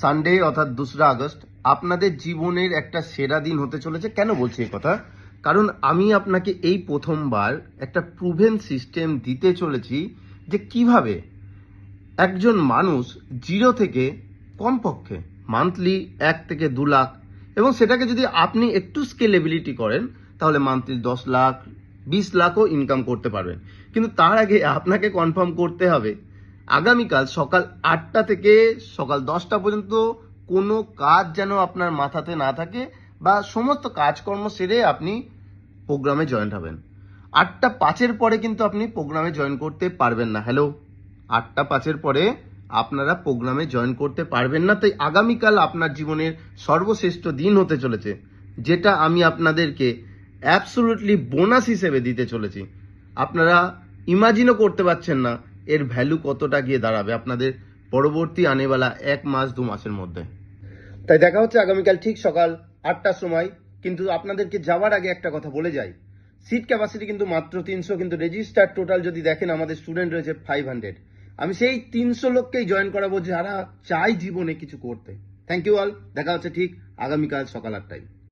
Sunday অর্থাৎ 2রা August আপনাদের জীবনের একটা সেরা দিন হতে চলেছে। কেন বলছি এই কথা? কারণ আমি আপনাকে এই প্রথমবার একটা প্রুভেন সিস্টেম দিতে চলেছি যে কিভাবে একজন মানুষ জিরো থেকে কমপক্ষে মান্থলি 1 থেকে 2 লাখ, এবং সেটাকে যদি আপনি একটু স্কেলেবিলিটি করেন তাহলে মান্থলি 10 লাখ 20 লাখও ইনকাম করতে পারবেন। কিন্তু তার আগে আপনাকে কনফার্ম করতে হবে আগামীকাল সকাল 8টা থেকে সকাল 10টা পর্যন্ত কোনো কাজ যেন আপনার মাথাতে না থাকে, বা সমস্ত কাজকর্ম সেরে আপনি প্রোগ্রামে জয়েন হবেন। 8টা 5-এর পরে কিন্তু আপনি প্রোগ্রামে জয়েন করতে পারবেন না। হ্যালো, 8টা 5-এর পরে আপনারা প্রোগ্রামে জয়েন করতে পারবেন না। তাই আগামীকাল আপনার জীবনের সর্বশ্রেষ্ঠ দিন হতে চলেছে, যেটা আমি আপনাদেরকে অ্যাবসলিউটলি বোনাস হিসেবে দিতে চলেছি। আপনারা ইমাজিনও করতে পারছেন না এর ভ্যালু কতটা গিয়ে দাঁড়াবে আপনাদের পরবর্তী আনেওয়ালা 1 মাস 2 মাসের মধ্যে। তাই দেখা হচ্ছে আগামীকাল ঠিক সকাল 8টার সময়। কিন্তু আপনাদেরকে যাওয়ার আগে একটা কথা বলে যাই, সিট ক্যাপাসিটি কিন্তু মাত্র 300, কিন্তু রেজিস্টার টোটাল যদি দেখেন আমাদের স্টুডেন্ট রয়েছে 500। আমি সেই 300 লোককেই জয়েন করাবো যারা চাই জীবনে কিছু করতে। থ্যাংক ইউ অল, দেখা হচ্ছে ঠিক আগামীকাল সকাল 8টায়।